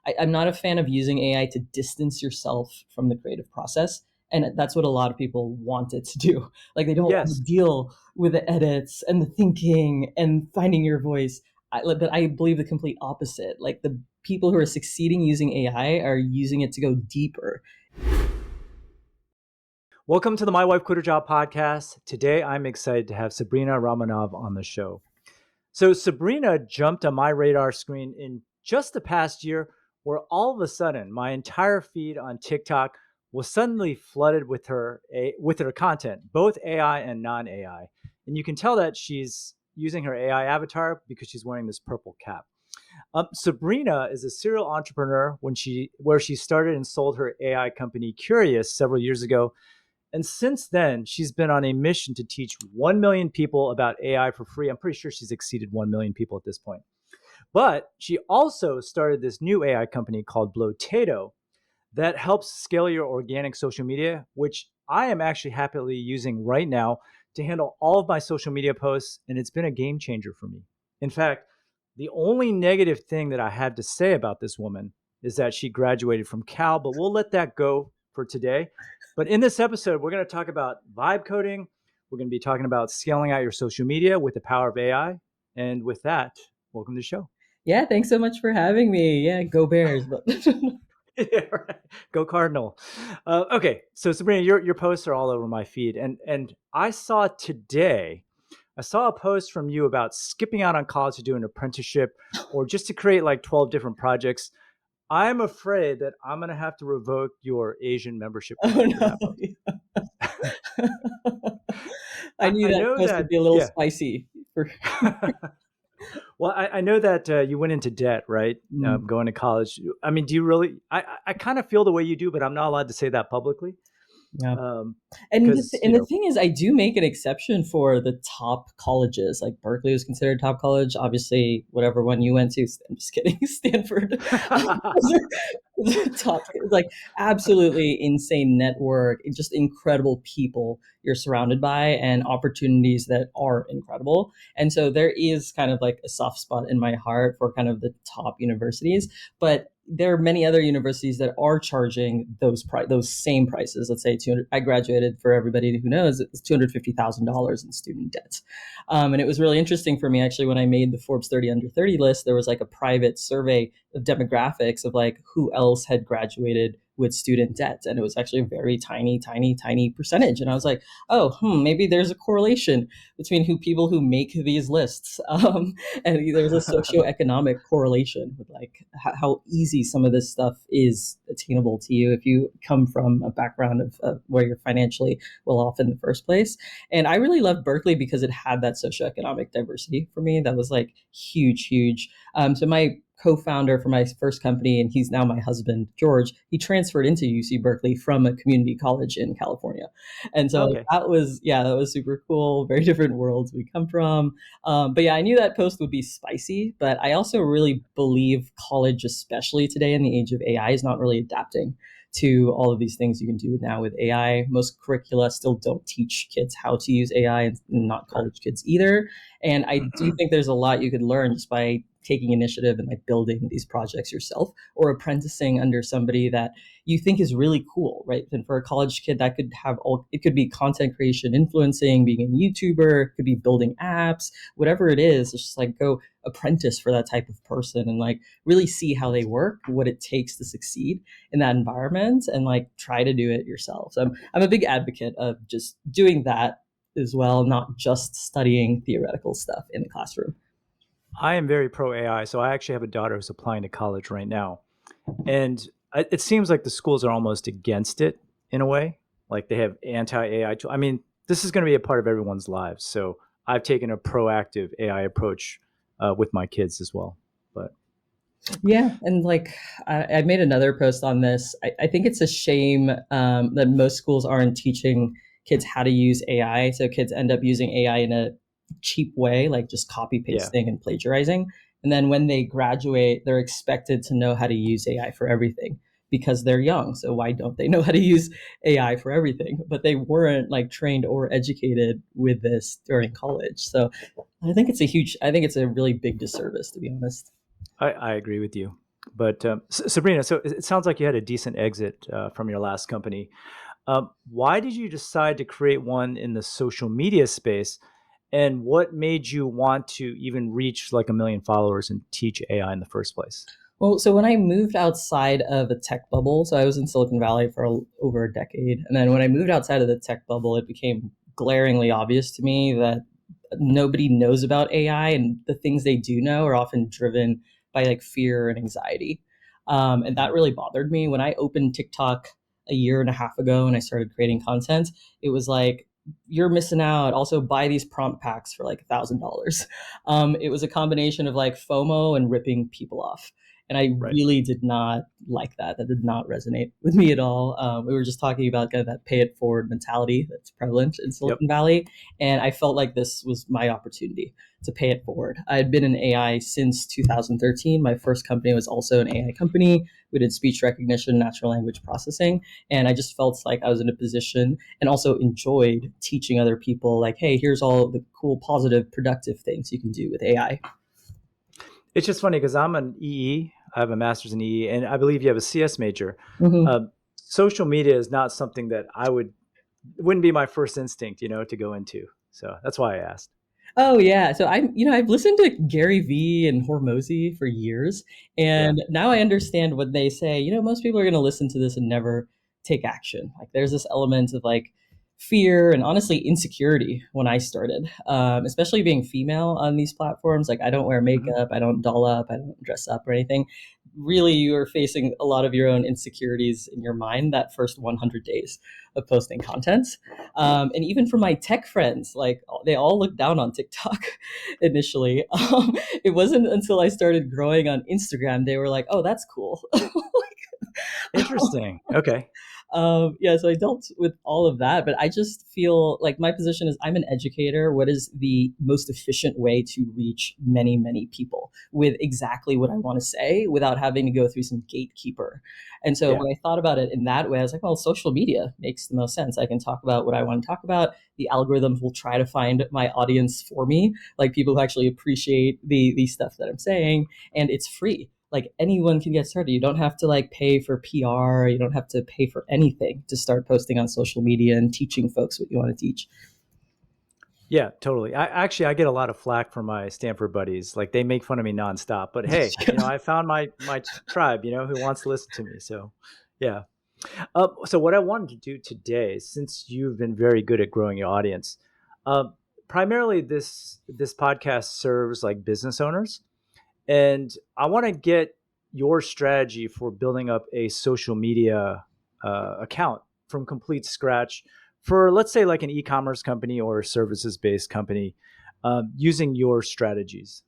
I'm not a fan of using AI to distance yourself from the creative process. And that's what a lot of people want it to do. Like they don't want to Yes. deal with the edits and the thinking and finding your voice. But I believe the complete opposite. Like the people who are succeeding using AI are using it to go deeper. Welcome to the My Wife Quit Her Job podcast. Today, I'm excited to have Sabrina Ramonov on the show. So Sabrina jumped on my radar screen in just the past year, where all of a sudden my entire feed on TikTok was suddenly flooded with her content, both AI and non-AI. And you can tell that she's using her AI avatar because she's wearing this purple cap. Sabrina is a serial entrepreneur where she started and sold her AI company Curious several years ago. And since then, she's been on a mission to teach 1 million people about AI for free. I'm pretty sure she's exceeded 1 million people at this point. But she also started this new AI company called Blotato that helps scale your organic social media, which I am actually happily using right now to handle all of my social media posts. And it's been a game changer for me. In fact, the only negative thing that I had to say about this woman is that she graduated from Cal, but we'll let that go for today. But in this episode, we're going to talk about vibe coding. We're going to be talking about scaling out your social media with the power of AI. And with that, welcome to the show. Yeah, thanks so much for having me. Yeah, go Bears. Yeah, right. Go Cardinal. Okay, so Sabrina, your posts are all over my feed, and I saw today. I saw a post from you about skipping out on college to do an apprenticeship, or just to create like 12 different projects. I'm afraid that I'm going to have to revoke your Asian membership Oh card for that no. post. I knew I that know post would that, be a little yeah. spicy. For Well, I know that you went into debt, right? Mm. Going to college. I mean, do you really? I kind of feel the way you do, but I'm not allowed to say that publicly. Yeah. Um, And because, and the thing is, I do make an exception for the top colleges. Like Berkeley was considered top college. Obviously, whatever one you went to, I'm just kidding, Stanford. Top, like absolutely insane network, just incredible people you're surrounded by, and opportunities that are incredible. And so there is kind of like a soft spot in my heart for kind of the top universities, but there are many other universities that are charging those same prices. Let's say 200. I graduated, for everybody who knows, it's $250,000 in student debt, and it was really interesting for me actually when I made the Forbes 30 under 30 list. There was like a private survey of demographics of like who else had graduated with student debt, and it was actually a very tiny percentage. And I was like, oh, maybe there's a correlation between people who make these lists, and there's a socioeconomic correlation with like how easy some of this stuff is attainable to you if you come from a background of where you're financially well off in the first place. And I really loved Berkeley because it had that socioeconomic diversity for me. That was like huge. So my co-founder for my first company, and he's now my husband, George, he transferred into UC Berkeley from a community college in California. And so okay. that was super cool. Very different worlds we come from. But yeah, I knew that post would be spicy, but I also really believe college, especially today in the age of AI, is not really adapting to all of these things you can do now with AI. Most curricula still don't teach kids how to use AI, and not college kids either. And I do think there's a lot you could learn just by taking initiative and like building these projects yourself, or apprenticing under somebody that you think is really cool, right? And for a college kid, that could have it could be content creation, influencing, being a YouTuber, it could be building apps, whatever it is. It's just like go apprentice for that type of person and like really see how they work, what it takes to succeed in that environment, and like try to do it yourself. So I'm a big advocate of just doing that as well, not just studying theoretical stuff in the classroom. I am very pro AI. So I actually have a daughter who's applying to college right now. And it seems like the schools are almost against it in a way. Like they have anti AI. I mean, this is going to be a part of everyone's lives. So I've taken a proactive AI approach with my kids as well. But Yeah, and like I made another post on this. I think it's a shame that most schools aren't teaching kids how to use AI. So kids end up using AI in a cheap way, like just copy yeah, pasting and plagiarizing. And then when they graduate, they're expected to know how to use AI for everything because they're young. So why don't they know how to use AI for everything? But they weren't like trained or educated with this during college. So I think it's a really big disservice, to be honest. I agree with you. But Sabrina, so it sounds like you had a decent exit from your last company. Why did you decide to create one in the social media space? And what made you want to even reach like 1 million followers and teach AI in the first place? Well, so when I moved outside of a tech bubble, so I was in Silicon Valley for over a decade, and then when I moved outside of the tech bubble, it became glaringly obvious to me that nobody knows about AI, and the things they do know are often driven by like fear and anxiety. And that Mhm. really bothered me when I opened TikTok a year and a half ago and I started creating content. It was like, you're missing out. Also, buy these prompt packs for like $1,000. It was a combination of like FOMO and ripping people off, and I Right. really did not like that. That did not resonate with me at all. We were just talking about kind of that pay it forward mentality that's prevalent in Yep. Silicon Valley, and I felt like this was my opportunity to pay it forward. I had been in AI since 2013. My first company was also an AI company. We did speech recognition, natural language processing, and I just felt like I was in a position and also enjoyed teaching other people like, hey, here's all the cool, positive, productive things you can do with AI. It's just funny because I'm an EE. I have a master's in EE, and I believe you have a CS major. Mm-hmm. Social media is not something that I wouldn't be my first instinct, to go into. So that's why I asked. Oh yeah. So I've listened to Gary Vee and Hormozy for years, Yeah. and now I understand what they say. Most people are going to listen to this and never take action. Like there's this element of like fear and honestly insecurity when I started, especially being female on these platforms. Like I don't wear Hmm. makeup, I don't doll up, I don't dress up or anything. Really, you are facing a lot of your own insecurities in your mind that first 100 days of posting content. And even for my tech friends, like they all look down on TikTok initially. It wasn't until I started growing on Instagram they were like, "Oh, that's cool." Interesting. Okay. Yeah, so I dealt with all of that, but I just feel like my position is I'm an educator. What is the most efficient way to reach many, many people with exactly what I want to say without having to go through some gatekeeper? And so Yeah. when I thought about it in that way, I was like, well, social media makes the most sense. I can talk about what I want to talk about. The algorithms will try to find my audience for me, like people who actually appreciate the stuff that I'm saying, and it's free. Like anyone can get started. You don't have to like pay for PR. You don't have to pay for anything to start posting on social media and teaching folks what you want to teach. Yeah, totally. I get a lot of flack from my Stanford buddies. Like they make fun of me nonstop. But hey, I found my tribe, who wants to listen to me. So, yeah. So what I wanted to do today, since you've been very good at growing your audience, uh, primarily this podcast serves like business owners, and I want to get your strategy for building up a social media account from complete scratch for, let's say, like an e-commerce company or a services based company, using your strategies.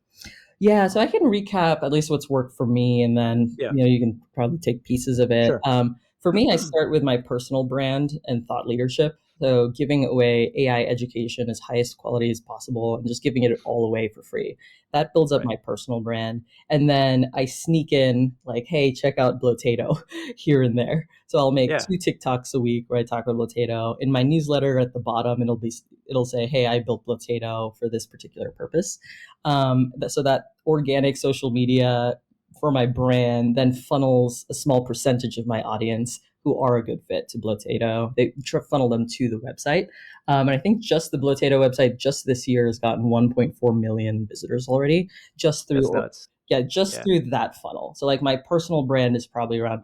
Yeah, so I can recap at least what's worked for me, and then Yeah, you can probably take pieces of it. sure. For me, I start with my personal brand and thought leadership. So giving away AI education as highest quality as possible, and just giving it all away for free. That builds up Right. my personal brand, and then I sneak in like, "Hey, check out Blotato," here and there. So I'll make Yeah. 2 TikToks a week where I talk about Blotato. In my newsletter at the bottom, it'll say, "Hey, I built Blotato for this particular purpose." So that organic social media for my brand then funnels a small percentage of my audience who are a good fit to Blotato. They funnel them to the website. And I think just the Blotato website just this year has gotten 1.4 million visitors already, just That's through, nuts. yeah, just Yeah. through that funnel. So like my personal brand is probably around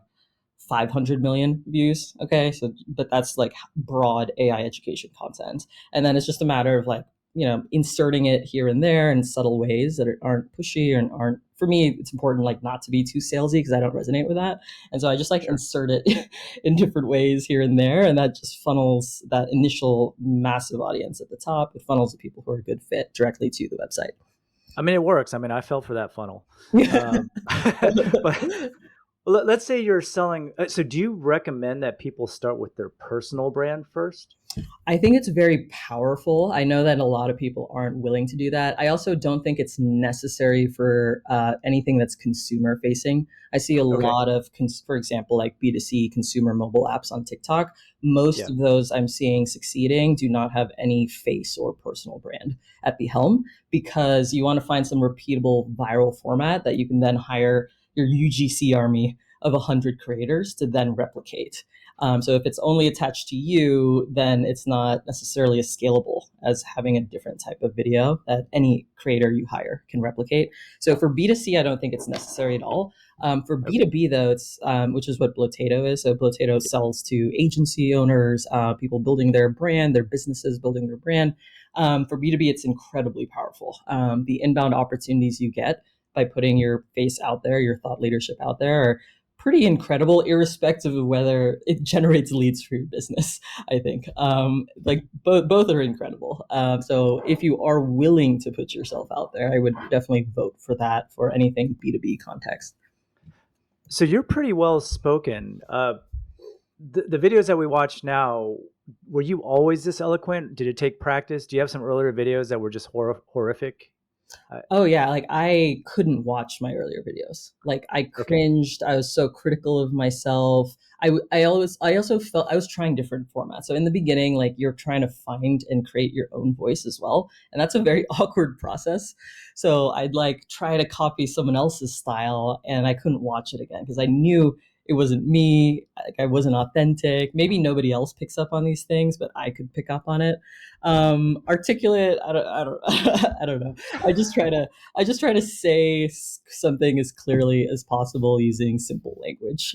500 million views. Okay. So, but that's like broad AI education content. And then it's just a matter of like, inserting it here and there in subtle ways that aren't pushy and aren't, for me, it's important like not to be too salesy because I don't resonate with that. And so I just like Sure. insert it in different ways here and there. And that just funnels that initial massive audience at the top. It funnels the people who are a good fit directly to the website. I mean, it works. I mean, I fell for that funnel. Um, but let's say you're selling. So, do you recommend that people start with their personal brand first? I think it's very powerful. I know that a lot of people aren't willing to do that. I also don't think it's necessary for anything that's consumer facing. I see a Okay. lot of, for example, like B2C consumer mobile apps on TikTok. Most Yeah. of those I'm seeing succeeding do not have any face or personal brand at the helm because you want to find some repeatable viral format that you can then hire your UGC army of 100 creators to then replicate. So if it's only attached to you, then it's not necessarily as scalable as having a different type of video that any creator you hire can replicate. So for B2C, I don't think it's necessary at all. For Okay. B2B, though, it's which is what Blotato is. So Blotato sells to agency owners, people building their brand, their businesses building their brand. For B2B, it's incredibly powerful. The inbound opportunities you get by putting your face out there, your thought leadership out there, are pretty incredible, irrespective of whether it generates leads for your business. I think like both are incredible. So if you are willing to put yourself out there, I would definitely vote for that for anything B2B context. So you're pretty well spoken. The videos that we watch now, were you always this eloquent? Did it take practice? Do you have some earlier videos that were just horrific? Oh yeah, like I couldn't watch my earlier videos. Like I Okay. cringed. I was so critical of myself. I also felt I was trying different formats. So in the beginning, like you're trying to find and create your own voice as well, and that's a very awkward process. So I'd like try to copy someone else's style, and I couldn't watch it again because I knew it wasn't me. Like I wasn't authentic. Maybe nobody else picks up on these things, but I could pick up on it. Articulate. I don't. I don't know. I just try to say something as clearly as possible using simple language.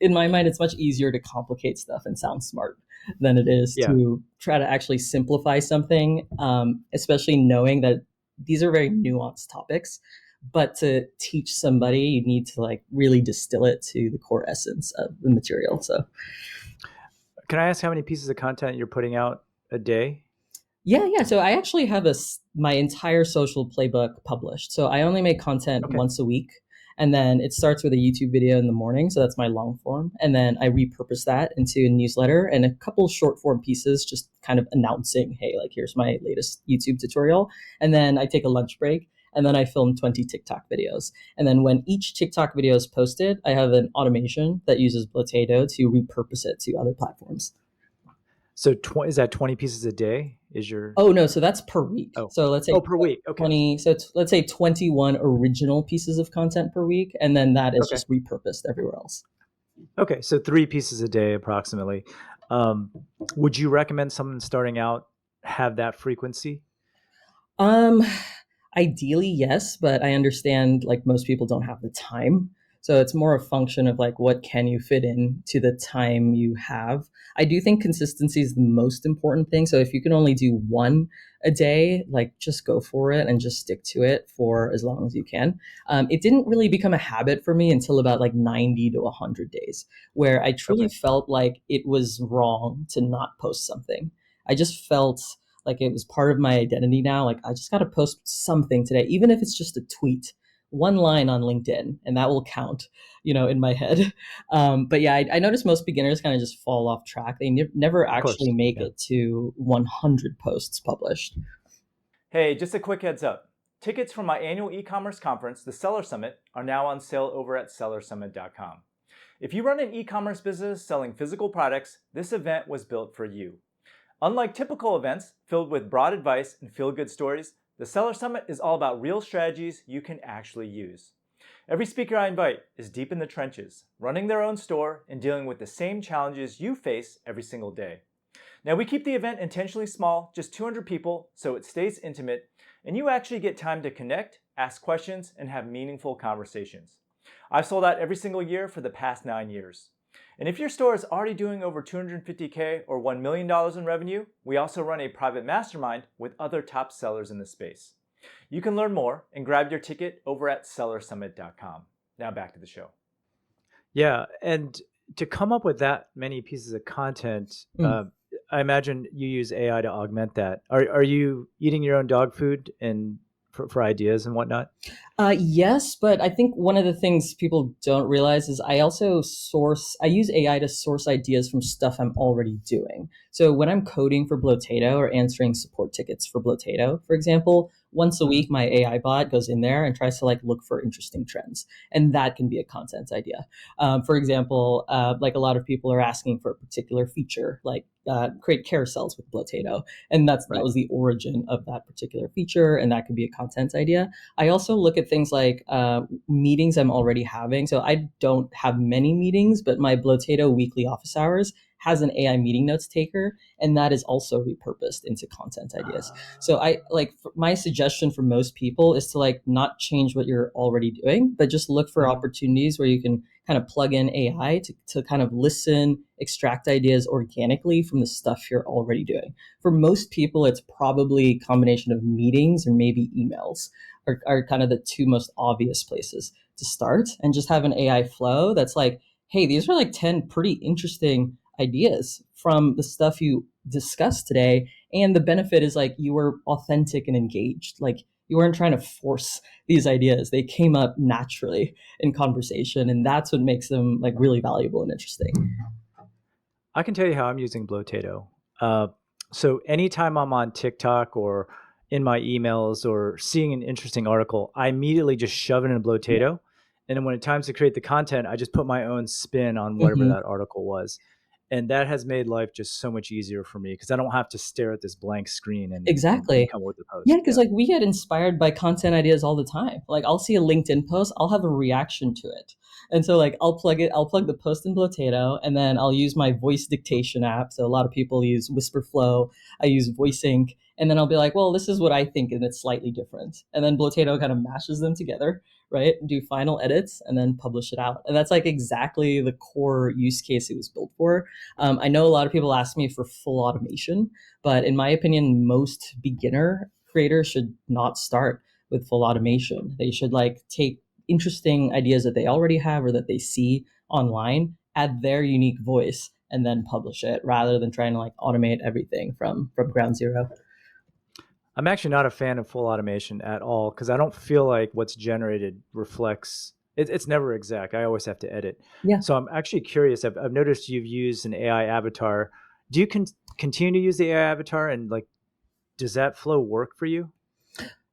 In my mind, it's much easier to complicate stuff and sound smart than it is Yeah. to try to actually simplify something, especially knowing that these are very nuanced topics. But to teach somebody, you need to like really distill it to the core essence of the material. So Can I ask how many pieces of content you're putting out a day? yeah. So I actually have my entire social playbook published. So I only make content Okay. once a week, and then it starts with a YouTube video in the morning. So that's my long form, and then I repurpose that into a newsletter and a couple short form pieces, just kind of announcing, hey, like here's my latest YouTube tutorial. And then I take a lunch break, and then I film 20 TikTok videos. And then when each TikTok video is posted, I have an automation that uses Potato to repurpose it to other platforms. So is that 20 pieces a day? Is your Oh no, so that's per week. oh So let's say oh per week? Okay. 20. So let's say 21 original pieces of content per week, and then that is Okay. just repurposed everywhere else. Okay. So 3 pieces a day approximately. Um, would you recommend someone starting out have that frequency? Um, Ideally, yes, but I understand like most people don't have the time. So it's more a function of like what can you fit in to the time you have. I do think consistency is the most important thing. So if you can only do one a day, like just go for it and just stick to it for as long as you can. It didn't really become a habit for me until about like 90 to 100 days, where I truly Okay. felt like it was wrong to not post something. I just felt like it was part of my identity now. Like I just got to post something today, even if it's just a tweet, one line on LinkedIn, and that will count, in my head. But yeah, I noticed most beginners kind of just fall off track. They never Of actually course. make Yeah. it to 100 posts published. Hey, just a quick heads up. Tickets for my annual e-commerce conference, the Seller Summit, are now on sale over at sellersummit.com. If you run an e-commerce business selling physical products, this event was built for you. Unlike typical events filled with broad advice and feel-good stories, the Seller Summit is all about real strategies you can actually use. Every speaker I invite is deep in the trenches, running their own store and dealing with the same challenges you face every single day. Now, we keep the event intentionally small, just 200 people, so it stays intimate, and you actually get time to connect, ask questions, and have meaningful conversations. I've sold out every single year for the past 9 years. And if your store is already doing over $250K or $1 million in revenue, we also run a private mastermind with other top sellers in the space. You can learn more and grab your ticket over at sellersummit.com. Now back to the show. Yeah, and to come up with that many pieces of content, Mm. I imagine you use AI to augment that. Are you eating your own dog food and for ideas and whatnot? Yes, but I think one of the things people don't realize is I use AI to source ideas from stuff I'm already doing. So when I'm coding for Blotato or answering support tickets for Blotato, for example, once a Mhm. week, my AI bot goes in there and tries to like look for interesting trends. And that can be a content idea. For example, like a lot of people are asking for a particular feature, like create carousels with Blotato. And that Right. was the origin of that particular feature. And that could be a content idea. I also look at things like meetings I'm already having. So I don't have many meetings, but my Blotato weekly office hours has an AI meeting notes taker, and that is also repurposed into content ideas. So I like my suggestion for most people is to like not change what you're already doing, but just look for Mhm. opportunities where you can kind of plug in AI to kind of listen, extract ideas organically from the stuff you're already doing. For most people, it's probably a combination of meetings or maybe emails are kind of the two most obvious places to start, and just have an AI flow that's like, hey, these are like 10 pretty interesting ideas from the stuff you discussed today. And the benefit is like you were authentic and engaged. Like you weren't trying to force these ideas. They came up naturally in conversation. And that's what makes them like really valuable and interesting. I can tell you how I'm using Blotato. Uh, so anytime I'm on TikTok or in my emails or seeing an interesting article, I immediately just shove it in Yeah. Blotato. And then when it's time to create the content, I just put my own spin on whatever Mhm. that article was. And that has made life just so much easier for me because I don't have to stare at this blank screen and Exactly. come up with the Yeah, post. because Yeah. like we get inspired by content ideas all the time. Like I'll see a LinkedIn post, I'll have a reaction to it. And so like I'll plug the post in Blotato, and then I'll use my voice dictation app. So a lot of people use Whisperflow. I use VoiceInk. And then I'll be like, well, this is what I think, and it's slightly different. And then Blotato kind of mashes them together, right? Do final edits and then publish it out. And that's like exactly the core use case it was built for. I know a lot of people ask me for full automation, but in my opinion, most beginner creators should not start with full automation. They should like take interesting ideas that they already have or that they see online, add their unique voice, and then publish it rather than trying to like automate everything from ground zero. I'm actually not a fan of full automation at all because I don't feel like what's generated reflects. It's never exact. I always have to edit. Yeah. So I'm actually curious. I've noticed you've used an AI avatar. Do you continue to use the AI avatar and like does that flow work for you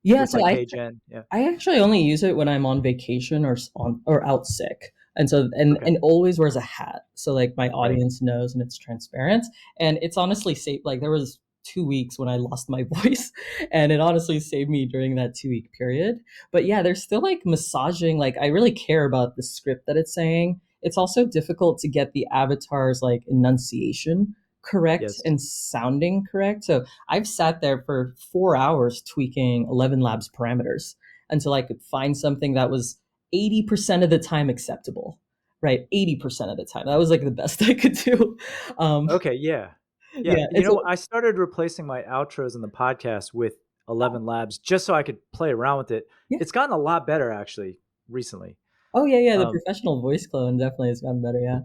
Yeah, with so like KGen? Yeah. I actually only use it when I'm on vacation or out sick. And so Okay. and always wears a hat. So like my Right. audience knows and it's transparent. And it's honestly safe. Like there was 2 weeks when I lost my voice, and it honestly saved me during that 2 week period. But yeah, there's still like massaging, like I really care about the script that it's saying. It's also difficult to get the avatar's like enunciation correct Yes. and sounding correct. So I've sat there for 4 hours tweaking 11 Labs parameters until I could find something that was 80% of the time acceptable, right? 80% of the time. That was like the best I could do. Um, Okay. Yeah. Yeah. yeah. You And so, know, I started replacing my outros in the podcast with 11 Labs just so I could play around with it. yeah. It's gotten a lot better actually recently. Oh, yeah, yeah. The Um, professional voice clone definitely has gotten better. Yeah.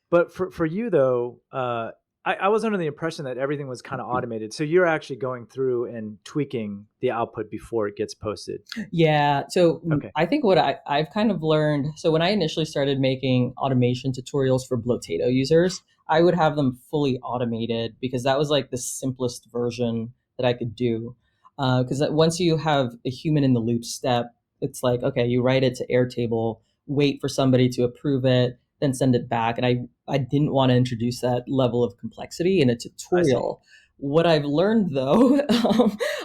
But for you though, I was under the impression that everything was kind of automated. So you're actually going through and tweaking the output before it gets posted. Yeah. So Okay. I think I've kind of learned. So when I initially started making automation tutorials for Blotato users, I would have them fully automated because that was like the simplest version that I could do. Because once you have a human in the loop step, it's like, okay, you write it to Airtable, wait for somebody to approve it, then send it back. And I didn't want to introduce that level of complexity in a I see. tutorial. What I've learned though,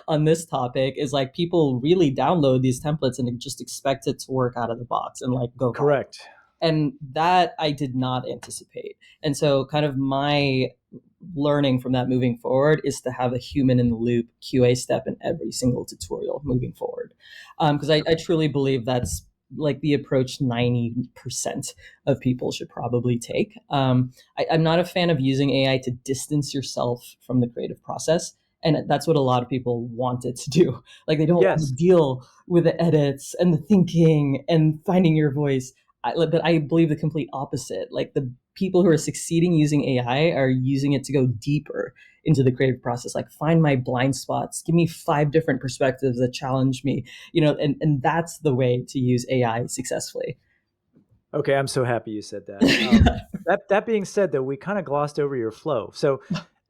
on this topic is like people really download these templates and just expect it to work out of the box and like go viral. Correct. And that I did not anticipate. And so, kind of my learning from that moving forward is to have a human in the loop QA step in every single tutorial moving forward. Because I Okay. truly believe that's like the approach 90% of people should probably take. I'm not a fan of using AI to distance yourself from the creative process. And that's what a lot of people want it to do. Like they don't want Yes. to deal with the edits and the thinking and finding your voice. But I believe the complete opposite. Like the people who are succeeding using AI are using it to go deeper into the creative process. Like find my blind spots, give me 5 different perspectives that challenge me, and that's the way to use AI successfully. Okay. I'm so happy you said that. That being said, though, we kind of glossed over your flow. So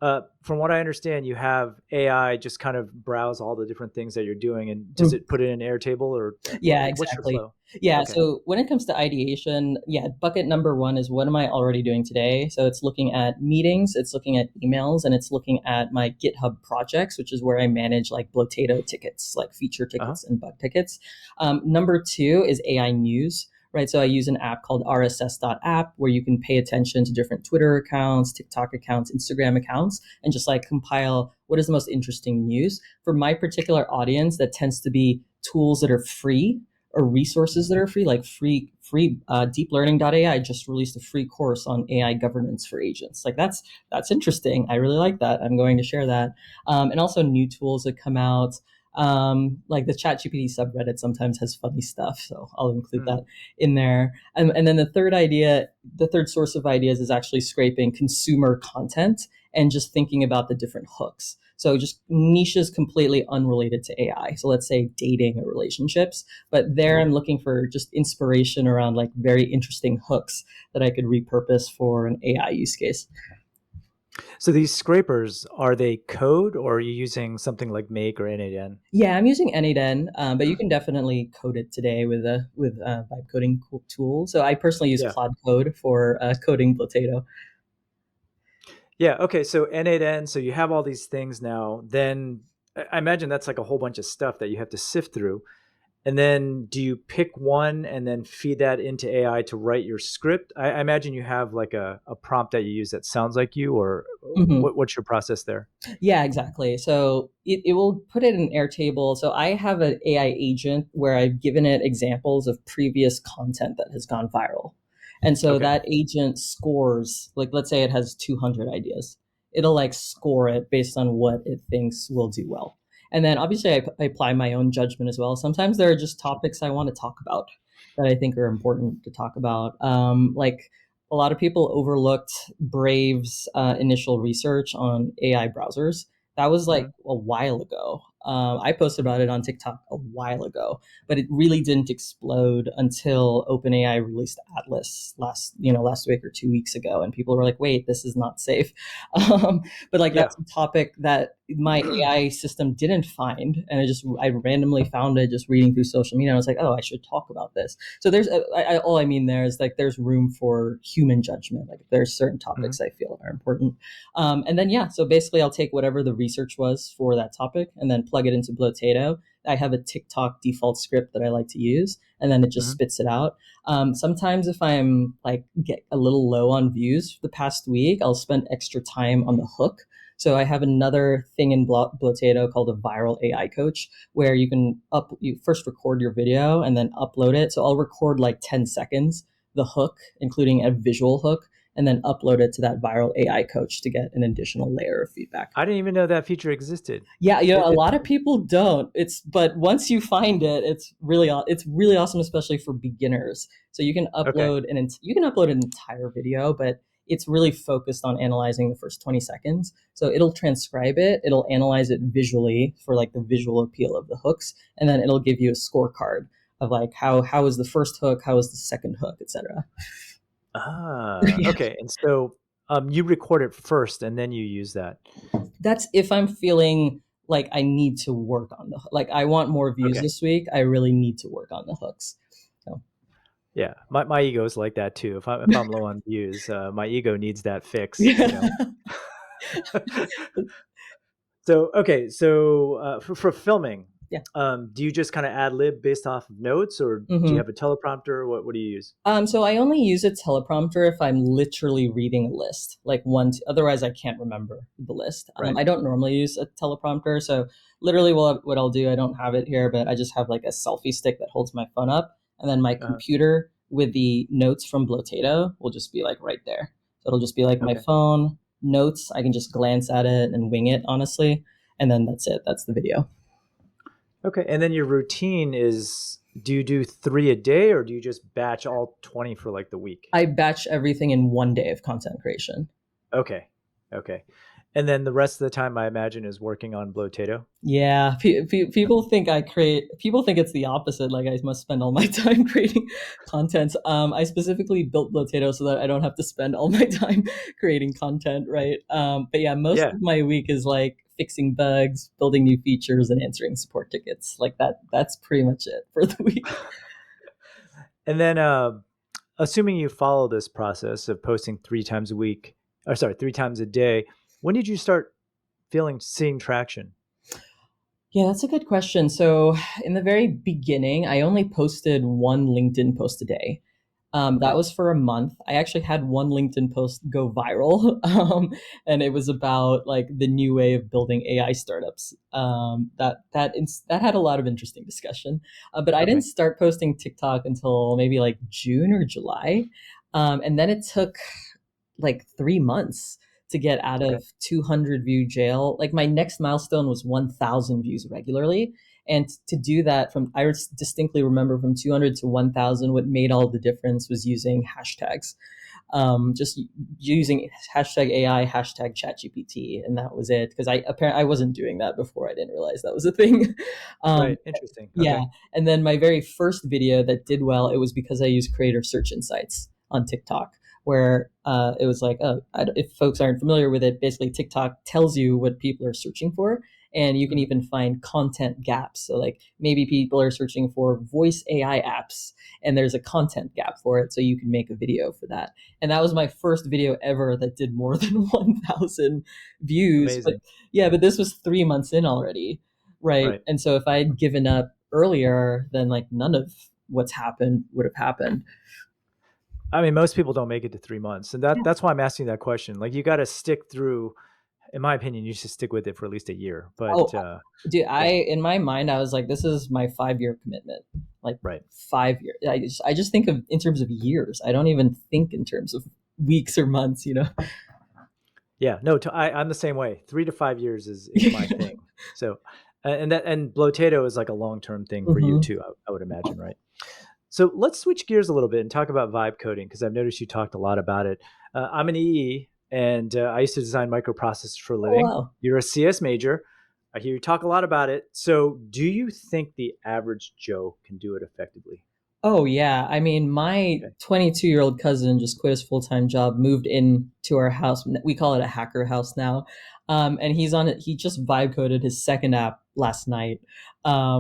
From what I understand, you have AI just kind of browse all the different things that you're doing, and does it put it in an Airtable, or Yeah, what's your exactly. flow? Yeah, Okay. so when it comes to ideation, yeah, bucket number one is what am I already doing today? So it's looking at meetings, it's looking at emails, and it's looking at my GitHub projects, which is where I manage like Blotato tickets, like feature Uh huh. tickets and bug tickets. Number two is AI news. Right, so I use an app called RSS.app where you can pay attention to different Twitter accounts, TikTok accounts, Instagram accounts, and just like compile what is the most interesting news. For my particular audience, that tends to be tools that are free or resources that are free, like deeplearning.ai just released a free course on AI governance for agents. Like that's interesting. I really like that. I'm going to share that. And also new tools that come out. Like the ChatGPT subreddit sometimes has funny stuff, so I'll include Mm. that in there. And then the third source of ideas is actually scraping consumer content and just thinking about the different hooks. So just niches completely unrelated to AI. So let's say dating or relationships, but there Hmm. I'm looking for just inspiration around like very interesting hooks that I could repurpose for an AI use case. So these scrapers, are they code, or are you using something like Make or N8N? Yeah, I'm using N8N, but you can definitely code it today with vibe coding tool. So I personally use Yeah. Cloud Code for coding Potato. Yeah. Okay. So N8N. So you have all these things now. Then I imagine that's like a whole bunch of stuff that you have to sift through. And then do you pick one and then feed that into AI to write your script? I imagine you have like a prompt that you use that sounds like you, or Mhm. what's your process there? Yeah, exactly. So it will put it in Airtable. So I have an AI agent where I've given it examples of previous content that has gone viral. And so Okay. that agent scores, like let's say it has 200 ideas. It'll like score it based on what it thinks will do well. And then obviously I apply my own judgment as well. Sometimes there are just topics I want to talk about that I think are important to talk about. Like a lot of people overlooked Brave's initial research on AI browsers. That was like Hmm. a while ago. I posted Hmm. about it on TikTok a while ago, but it really didn't explode until OpenAI released Atlas last week or 2 weeks ago, and people were like, "Wait, this is not safe." But like Yeah. that's a topic that my AI system didn't find, and I randomly found it just reading through social media. And I was like, "Oh, I should talk about this." So all I mean there is like there's room for human judgment. Like there's certain Hmm. topics I feel are important, and then yeah. So basically, I'll take whatever the research was for that topic and then plug it into Blotato. I have a TikTok default script that I like to use, and then it just Hmm. spits it out. Sometimes if I'm like get a little low on views for the past week, I'll spend extra time on the hook. So I have another thing in Blotato called a viral AI coach, where you first record your video and then upload it. So I'll record like 10 seconds, the hook, including a visual hook, and then upload it to that viral AI coach to get an additional layer of feedback. I didn't even know that feature existed. Yeah, a It lot of people don't. But once you find it, it's really awesome, especially for beginners. So okay. you can upload an entire video, but it's really focused on analyzing the first 20 seconds. So it'll transcribe it, it'll analyze it visually for like the visual appeal of the hooks, and then it'll give you a scorecard of like how is the first hook, how is the second hook, etc. Okay. And so you record it first and then you use that. That's if I'm feeling like I need to work on like I want more views Okay. this week. I really need to work on the hooks. So. Yeah. My ego is like that too. If I'm low on views, my ego needs that fix, you know. Yeah. So okay, so for filming, Yeah. do you just kind of ad lib based off of notes, or do you Hmm. have a teleprompter? What do you use? So I only use a teleprompter if I'm literally reading a list, like otherwise I can't remember the list. Right. I don't normally use a teleprompter. So literally what I'll do, I don't have it here, but I just have like a selfie stick that holds my phone up. And then my Uh, computer with the notes from Blotato will just be like right there. So it'll just be like my okay. phone notes. I can just glance at it and wing it, honestly. And then that's it. That's the video. Okay. And then your routine is, do you do 3 a day, or do you just batch all 20 for like the week? I batch everything in one day of content creation. Okay. Okay. And then the rest of the time, I imagine, is working on Blotato. Yeah, people think People think it's the opposite. Like I must spend all my time creating content. I specifically built Blotato so that I don't have to spend all my time creating content, right? But yeah, most Yeah. of my week is like fixing bugs, building new features, and answering support tickets. Like that. That's pretty much it for the week. And then, assuming you follow this process of posting 3 times a week, or sorry, 3 times a day, when did you start seeing traction? Yeah, that's a good question. So, in the very beginning, I only posted one LinkedIn post a day. That Okay. was for a month. I actually had one LinkedIn post go viral, and it was about like the new way of building AI startups. That had a lot of interesting discussion. But I didn't Okay. start posting TikTok until maybe like June or July, and then it took like 3 months to get out Okay. of 200 view jail. Like my next milestone was 1,000 views regularly. And to do that from, I distinctly remember from 200 to 1,000, what made all the difference was using hashtags. Just using hashtag AI, hashtag ChatGPT, and that was it. Because I wasn't doing that before. I didn't realize that was a thing. Um, Right. Interesting. yeah, Okay. and then my very first video that did well, it was because I used creator search insights on TikTok, where it was like, oh, if folks aren't familiar with it, basically TikTok tells you what people are searching for, and you can Mhm. even find content gaps. So like maybe people are searching for voice AI apps, and there's a content gap for it, so you can make a video for that. And that was my first video ever that did more than 1,000 views. But Amazing. yeah, but this was 3 months in already, right? Right. And so if I had given up earlier, then like none of what's happened would have happened. I mean, most people don't make it to 3 months, and that's why I'm asking that question. Like, you got to stick through. In my opinion, you should stick with it for at least a year. Oh, But dude, yeah, in my mind, I was like, this is my 5 year commitment. Like right. 5 years. I just think of in terms of years. I don't even think in terms of weeks or months, you know? Yeah, no, I'm the same way. 3 to 5 years is my thing. So, and Blotato is like a long term thing for you Hmm. too. I would imagine, right? So let's switch gears a little bit and talk about vibe coding because I've noticed you talked a lot about it. I'm an EE, and I used to design microprocessors for a Oh, living. wow. You're a CS major. I hear you talk a lot about it. So, do you think the average Joe can do it effectively? Oh yeah, I mean, my Okay. 22-year-old cousin just quit his full-time job, moved in to our house. We call it a hacker house now, and he's on it. He just vibe coded his second app last night,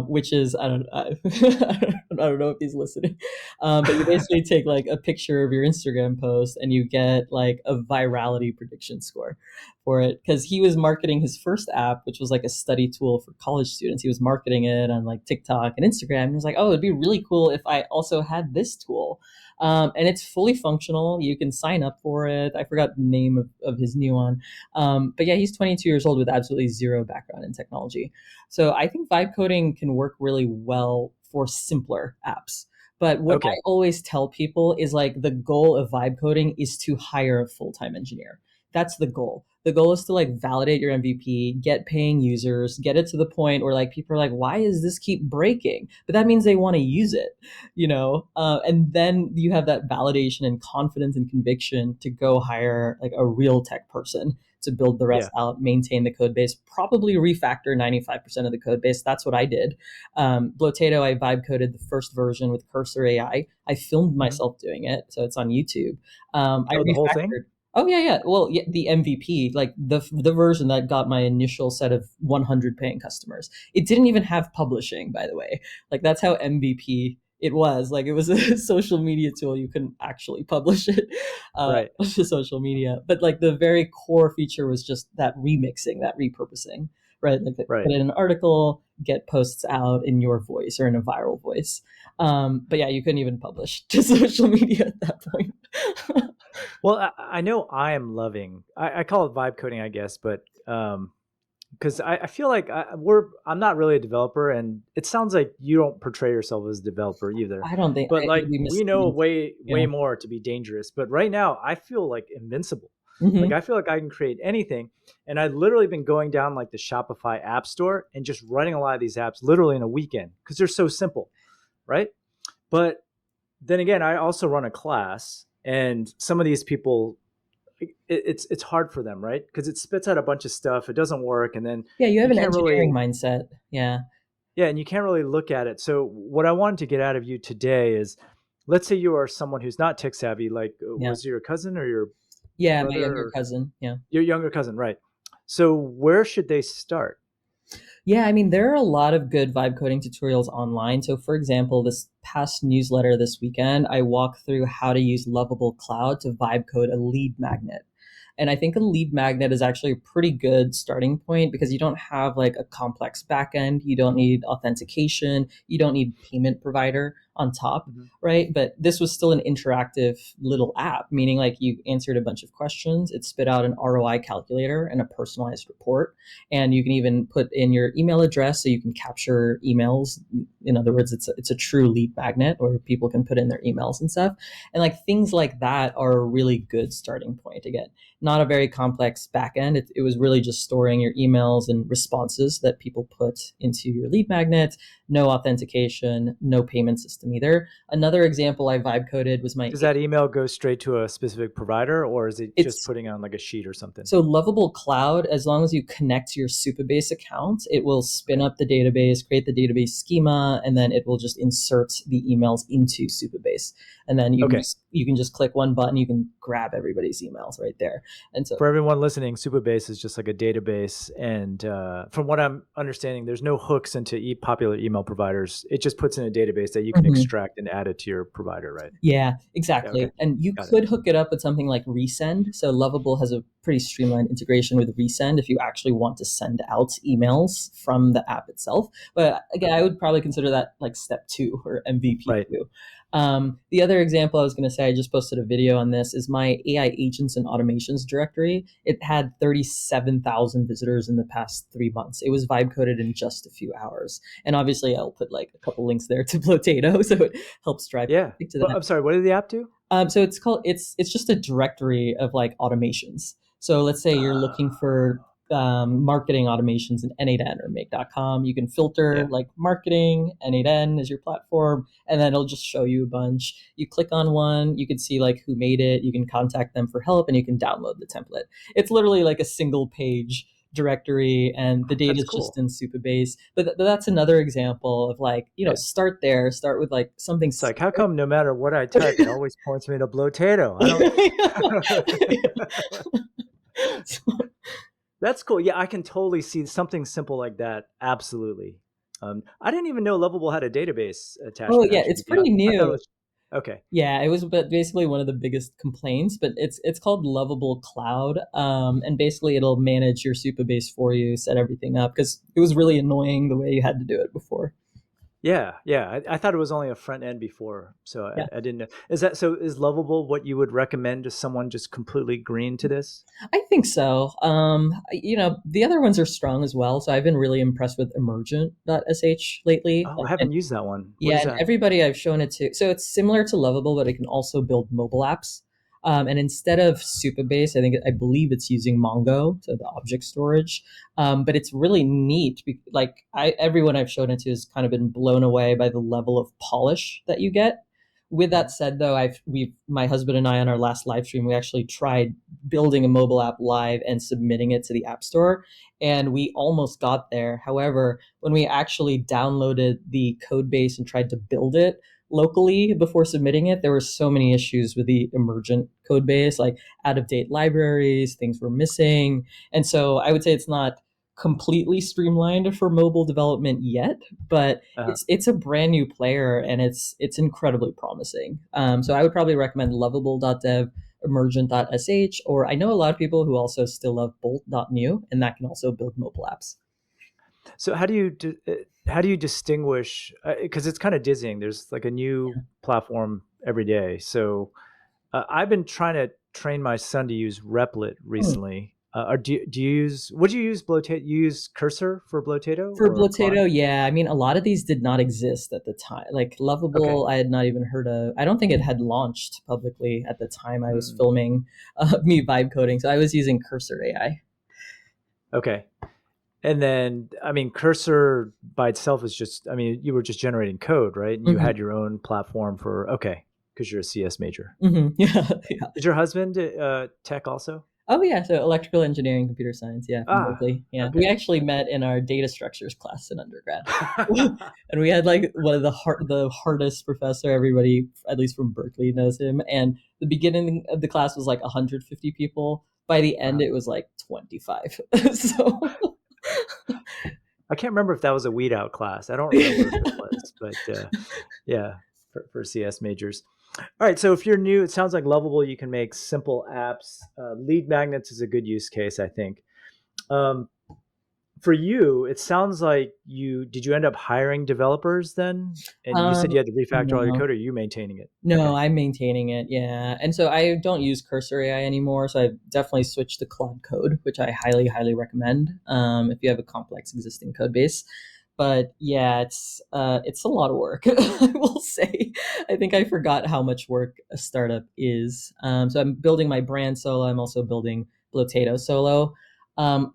which is I don't know if he's listening, but you basically take like a picture of your Instagram post and you get like a virality prediction score for it because he was marketing his first app, which was like a study tool for college students. He was marketing it on like TikTok and Instagram. He was like, "Oh, it'd be really cool if I also had this tool." And it's fully functional. You can sign up for it. I forgot the name of his new one. But yeah, he's 22 years old with absolutely zero background in technology. So I think vibe coding can work really well for simpler apps. But what I Okay. always tell people is like the goal of vibe coding is to hire a full time engineer. That's the goal. The goal is to like validate your MVP, get paying users, get it to the point where like people are like, why does this keep breaking? But that means they want to use it, you know? And then you have that validation and confidence and conviction to go hire like a real tech person to build the rest Yeah. out, maintain the code base, probably refactor 95% of the code base. That's what I did. Blotato, I vibe coded the first version with Cursor AI. I filmed Mhm. myself doing it, so it's on YouTube. I Oh, the whole thing? refactored. Oh yeah, yeah. Well, yeah, the MVP, like the version that got my initial set of 100 paying customers. It didn't even have publishing, by the way. Like that's how MVP it was. Like it was a social media tool. You couldn't actually publish it Right. to social media, but like the very core feature was just that remixing, that repurposing, right? Like Right. put in an article, get posts out in your voice or in a viral voice. But yeah, you couldn't even publish to social media at that point. Well, I know I am loving. I call it vibe coding, I guess, but because I feel like I'm not really a developer, and it sounds like you don't portray yourself as a developer either. I don't think But it would like be we know misleading. way Yeah. more to be dangerous. But right now, I feel like invincible. Like Hmm. I feel like I can create anything, and I've literally been going down like the Shopify App Store and just running a lot of these apps literally in a weekend because they're so simple, right? But then again, I also run a class, and some of these people it's hard for them, right? Because it spits out a bunch of stuff, it doesn't work, and then Yeah, you have you an can't engineering really, mindset. Yeah. yeah, and you can't really look at it. So what I wanted to get out of you today is, let's say you are someone who's not tech savvy, like Yeah. was your cousin or your Yeah, my brother younger or cousin. Yeah. your younger cousin, right? So where should they start? Yeah, I mean, there are a lot of good vibe coding tutorials online. So, for example, this past newsletter this weekend, I walked through how to use Lovable Cloud to vibe code a lead magnet. And I think a lead magnet is actually a pretty good starting point because you don't have like a complex backend, you don't need authentication, you don't need payment provider on top, Mhm. right? But this was still an interactive little app, meaning like you answered a bunch of questions, it spit out an ROI calculator and a personalized report, and you can even put in your email address so you can capture emails. In other words, it's a true lead magnet where people can put in their emails and stuff, and like things like that are a really good starting point. Again, not a very complex backend. It was really just storing your emails and responses that people put into your lead magnet. No authentication, no payment system either. Another example I vibe coded was my. Does that email go straight to a specific provider, or is it just It's putting on like a sheet or something? So Lovable Cloud, as long as you connect to your Supabase account, it will spin Okay. up the database, create the database schema, and then it will just insert the emails into Supabase. And then Okay. you can just click one button, you can grab everybody's emails right there. And so For everyone listening, Supabase is just like a database, and from what I'm understanding, there's no hooks into popular email providers. It just puts in a database that you can Mhm. extract and add it to your provider, right? Yeah, Yeah. Okay. exactly. And you Got it. could hook it up with something like Resend. So Lovable has a pretty streamlined integration with Resend if you actually want to send out emails from the app itself. But again, I Okay. would probably consider that like step two or MVP Right. two. The other example I was going to say, I just posted a video on this, is my AI agents and automations directory. It had 37,000 visitors in the past 3 months. It was vibe coded in just a few hours. And obviously, I'll put like a couple links there to Blotato so it helps drive Yeah. traffic to But that. I'm sorry. What did the app do? So it's just a directory of like automations. So let's say you're looking for marketing automations in N8N or Make.com. You can filter Yeah. like marketing, N8N is your platform, and then it'll just show you a bunch. You click on one, you can see like who made it, you can contact them for help, and you can download the template. It's literally like a single page directory, and the data That's is just cool. in Supabase. But that's another example of like, Yeah. start there, start with like something It's like, how come no matter what I type, it always points me to Blotato? I don't. That's cool. Yeah, I can totally see something simple like that. Absolutely. I didn't even know Lovable had a database Oh attachment. yeah, it's Actually, pretty I thought it new. was okay. Yeah, it was basically one of the biggest complaints, but it's called Lovable Cloud, and basically it'll manage your Supabase for you, set everything up because it was really annoying the way you had to do it before. Yeah, yeah. I thought it was only a front end before, so Yeah. I didn't know. Is that so? Is Lovable what you would recommend to someone just completely green to this? I think so. The other ones are strong as well. So I've been really impressed with emergent.sh lately. Oh, I haven't used that one. What Yeah, is and that? everybody I've shown it to, so it's similar to Lovable, but it can also build mobile apps. And instead of Supabase, I believe it's using Mongo, so the object storage. But it's really neat. Everyone I've shown it to has kind of been blown away by the level of polish that you get. With that Mhm. said, though, my husband and I on our last live stream, we actually tried building a mobile app live and submitting it to the App Store, and we almost got there. However, when we actually downloaded the code base and tried to build it locally before submitting it, there were so many issues with the emergent code base, like out of date libraries, things were missing. And so I would say it's not completely streamlined for mobile development yet, but Uh, it's a brand new player and it's incredibly promising. So I would probably recommend lovable.dev, emergent.sh, or I know a lot of people who also still love bolt.new, and that can also build mobile apps. so how do you distinguish? Because it's kind of dizzying. There's like a new platform every day. So I've been trying to train my son to use Replit Hmm. recently. Or do you use, what do you use Blotato? You use Cursor for Blotato For or Claude? Blotato, yeah. I mean, a lot of these did not exist at the time. Like Okay. Lovable, I had not even heard of. I don't think it had launched publicly at the time I was Mm, filming me vibe coding. So I was using Cursor AI. okay. And then, I mean, Cursor by itself is just, I mean, you were just generating code, right? And you Mhm. had your own platform for, okay, because you're a CS major. Yeah, yeah. Is your husband tech also? Oh yeah, so electrical engineering, computer science, yeah, from Ah, Berkeley. Yeah, we okay. actually met in our data structures class in undergrad, and we had like one of the hardest professor. Everybody, at least from Berkeley, knows him. And the beginning of the class was like 150 people. By the end, Wow. it was like 25. So I can't remember if that was a weed out class. I don't remember if it was, but yeah, for CS majors. All right. So if you're new, it sounds like Lovable, you can make simple apps. Lead magnets is a good use case, I think. Um, for you, it sounds like you end up hiring developers then? And you said um, you had to refactor all your no. code, or are you maintaining it? No, Okay. I'm maintaining it. Yeah. And so I don't use Cursor AI anymore. So I've definitely switched to Claude Code, which I highly, highly recommend if you have a complex existing code base. But yeah, it's a lot of work. I will say. I think I forgot how much work a startup is. So I'm building my brand solo. I'm also building Blotato solo. Um,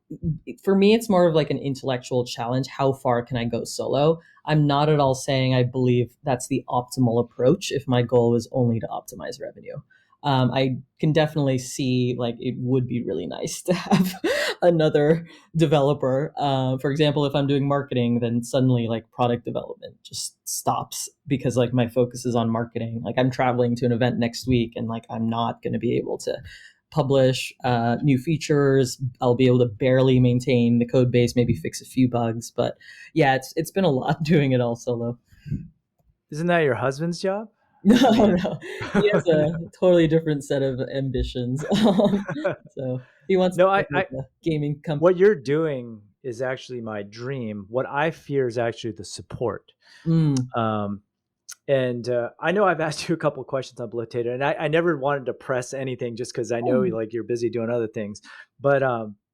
for me, it's more of like an intellectual challenge. How far can I go solo? I'm not at all saying I believe that's the optimal approach if my goal is only to optimize revenue. I can definitely see like it would be really nice to have another developer. For example, if I'm doing marketing, then suddenly like product development just stops because like my focus is on marketing. Like I'm traveling to an event next week and like I'm not going to be able to publish new features. I'll be able to barely maintain the code base, maybe fix a few bugs, but yeah, it's been a lot doing it all solo. Isn't that your husband's job? No, I mean, no, he has a totally different set of ambitions. So he wants to no, work with a gaming company. what you're doing is actually my dream. What I fear is actually the support. Mm. Um, and I know I've asked you a couple of questions on Blotato, and I never wanted to press anything just because I know Oh, like you're busy doing other things. But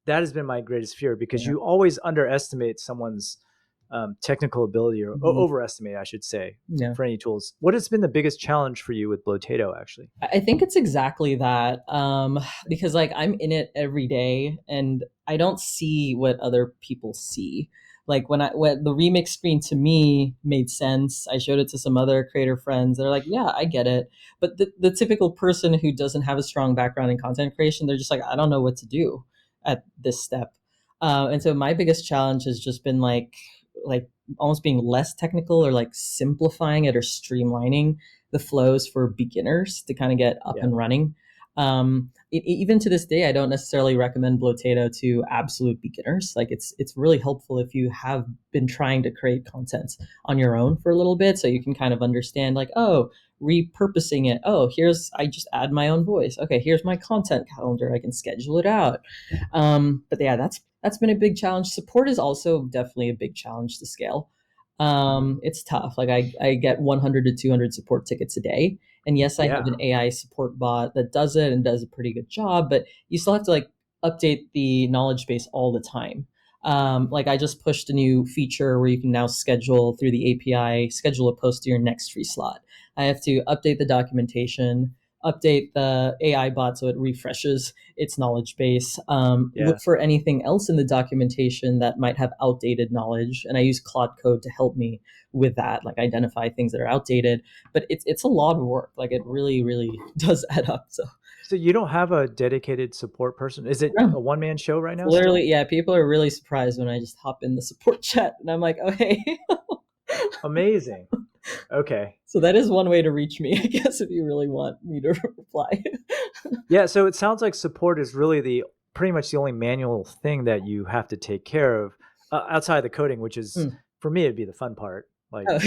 that has been my greatest fear because yeah. you always underestimate someone's technical ability, or Mhm. overestimate, I should say, Yeah. for any tools. What has been the biggest challenge for you with Blotato, actually? I think it's exactly that. Because like I'm in it every day and I don't see what other people see. Like when the remix screen to me made sense, I showed it to some other creator friends. They're like, "Yeah, I get it." But the typical person who doesn't have a strong background in content creation, they're just like, "I don't know what to do at this step." And so my biggest challenge has just been like almost being less technical or like simplifying it or streamlining the flows for beginners to kind of get up Yeah. and running. Even to this day, I don't necessarily recommend Blotato to absolute beginners. Like it's really helpful if you have been trying to create content on your own for a little bit, so you can kind of understand like, oh, repurposing it. Oh, here's I just add my own voice. Okay, here's my content calendar. I can schedule it out. But yeah, that's been a big challenge. Support is also definitely a big challenge to scale. It's tough. Like I get 100 to 200 support tickets a day. And yes, I have Yeah. an AI support bot that does it and does a pretty good job, but you still have to like update the knowledge base all the time. Like I just pushed a new feature where you can now schedule through the API, schedule a post to your next free slot. I have to update the documentation, update the AI bot so it refreshes its knowledge base. Yeah. Look for anything else in the documentation that might have outdated knowledge, and I use Claude Code to help me with that, like identify things that are outdated. But it's a lot of work. Like it really, really does add up. So So you don't have a dedicated support person? Is it yeah, a one man show right it's now literally still? yeah. People are really surprised when I just hop in the support chat, and I'm like, oh hey. Amazing. Okay. So that is one way to reach me, I guess, if you really want me to reply. Yeah. So it sounds like support is really the pretty much the only manual thing that you have to take care of outside of the coding, which is Mm. for me, it'd be the fun part. Like, Oh.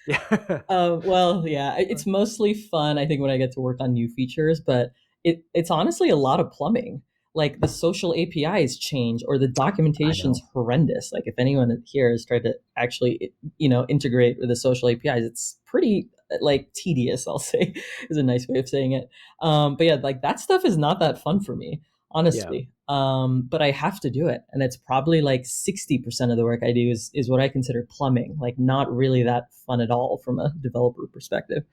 yeah. Well, yeah, it's mostly fun, I think, when I get to work on new features, but it's honestly a lot of plumbing. Like the social APIs change or the I documentation's know. horrendous. Like if anyone here has tried to actually, integrate with the social APIs, it's pretty like tedious, I'll say, is a nice way of saying it. But yeah, like that stuff is not that fun for me, Yeah. honestly. But I have to do it, and it's probably like 60% of the work I do is what I consider plumbing, like not really that fun at all from a developer perspective.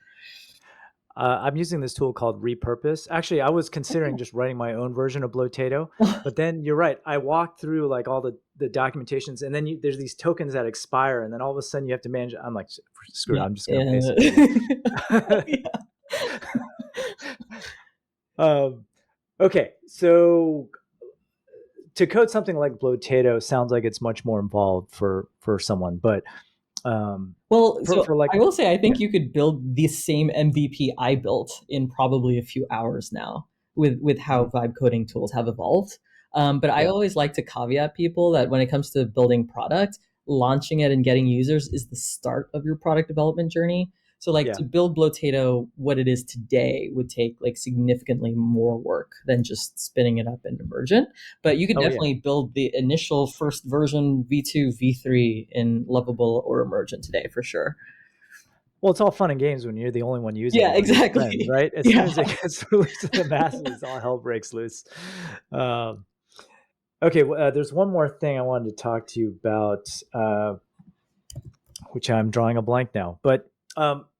I'm using this tool called Repurpose. Actually, I was considering just writing my own version of Blotato, but then you're right. I walked through like all the documentations, and then there's these tokens that expire, and then all of a sudden you have to manage. I'm like, screw it, Yeah, I'm just going to yeah. basically. Yeah. Um, okay, so to code something like Blotato sounds like it's much more involved for someone, but Well, so for like, I will say I yeah, think you could build the same MVP I built in probably a few hours now with how mhm, vibe coding tools have evolved. But I yeah, always like to caveat people that when it comes to building product, launching it and getting users is the start of your product development journey. So like yeah, to build Blotato, what it is today would take like significantly more work than just spinning it up in Emergent. But you could oh yeah. definitely build the initial first version V2, V3 in Lovable or Emergent today for sure. Well, it's all fun and games when you're the only one using Yeah, it with your friends, exactly. right? As soon Yeah. as it gets released to the masses, all hell breaks loose. Um, okay, there's one more thing I wanted to talk to you about, which I'm drawing a blank now. But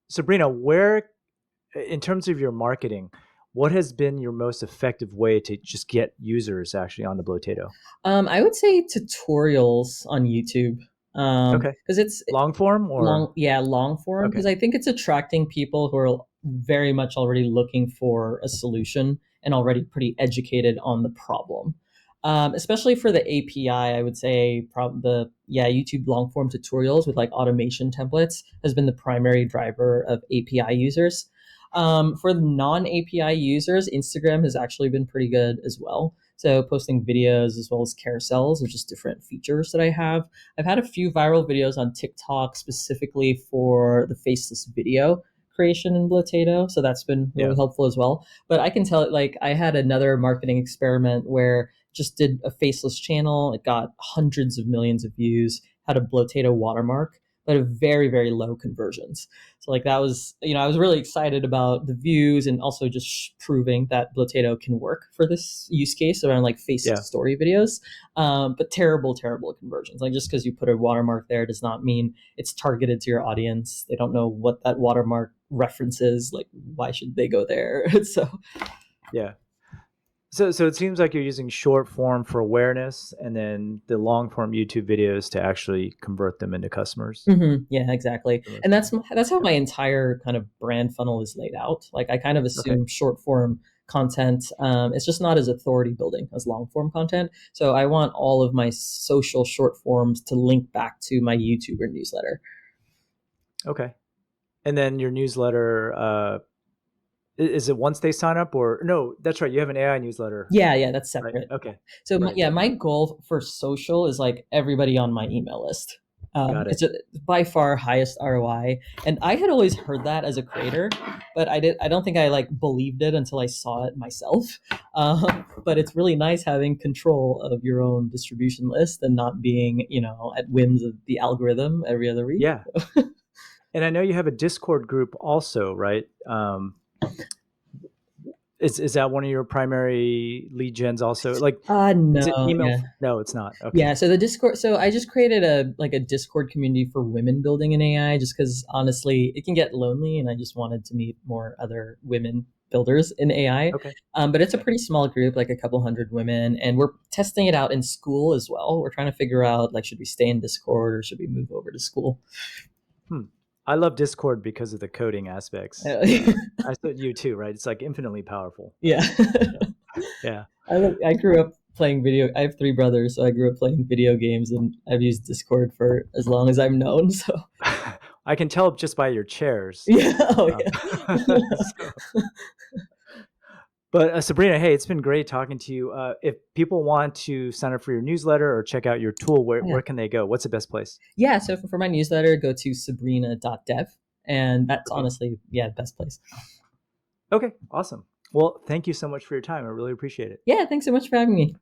Sabrina, where, in terms of your marketing, what has been your most effective way to just get users actually onto Blotato? I would say tutorials on YouTube. Okay, Because it's long form or long form, okay, because I think it's attracting people who are very much already looking for a solution and already pretty educated on the problem. Especially for the API, I would say the YouTube long form tutorials with like automation templates has been the primary driver of API users. For the non API users, Instagram has actually been pretty good as well. So posting videos as well as carousels are just different features that I have. I've had a few viral videos on TikTok specifically for the faceless video creation in Blotato, so that's been yeah, really helpful as well. But I can tell it like I had another marketing experiment where just did a faceless channel. It got hundreds of millions of views, had a Blotato watermark, but a very, very low conversions. So like that was, I was really excited about the views and also just proving that Blotato can work for this use case around like faceless yeah. story videos. But terrible, terrible conversions. Like just because you put a watermark there does not mean it's targeted to your audience. They don't know what that watermark references. Like why should they go there? So Yeah. So it seems like you're using short form for awareness and then the long form YouTube videos to actually convert them into customers yeah, exactly. for the most And part. that's how Okay. my entire kind of brand funnel is laid out. Like I kind of Okay. assume short form content. It's just not as authority building as long form content. So I want all of my social short forms to link back to my YouTuber newsletter. Okay. And then your newsletter, is it once they sign up or no? That's right. You have an AI newsletter, Yeah, that's right? separate. Okay. So Right. my goal for social is like everybody on my email list. Got it. It's by far highest ROI, and I had always heard that as a creator, but I don't think I like believed it until I saw it myself. But it's really nice having control of your own distribution list and not being at whims of the algorithm every other week. Yeah. And I know you have a Discord group also, right? Is that one of your primary lead gens also? Like, No, is it email? yeah. No, it's not. Okay. Yeah, so the Discord. So I just created a Discord community for women building in AI, just because honestly it can get lonely, and I just wanted to meet more other women builders in AI. Okay. But it's a Yeah. pretty small group, like a couple hundred women, and we're testing it out in school as well. We're trying to figure out like should we stay in Discord or should we move over to school? Hmm. I love Discord because of the coding aspects. Uh, I said you too, right? It's like infinitely powerful. yeah, Yeah. I grew up playing video. I have three brothers, so I grew up playing video games, and I've used Discord for as long as I've known. So I can tell just by your chairs. yeah, oh Um, yeah. so, but Sabrina, hey, it's been great talking to you. If people want to sign up for your newsletter or check out your tool, Yeah. where can they go? What's the best place? Yeah, so for my newsletter, go to sabrina.dev. And that's Okay. honestly, yeah, the best place. Okay. Awesome. Well, thank you so much for your time. I really appreciate it. Yeah, thanks so much for having me.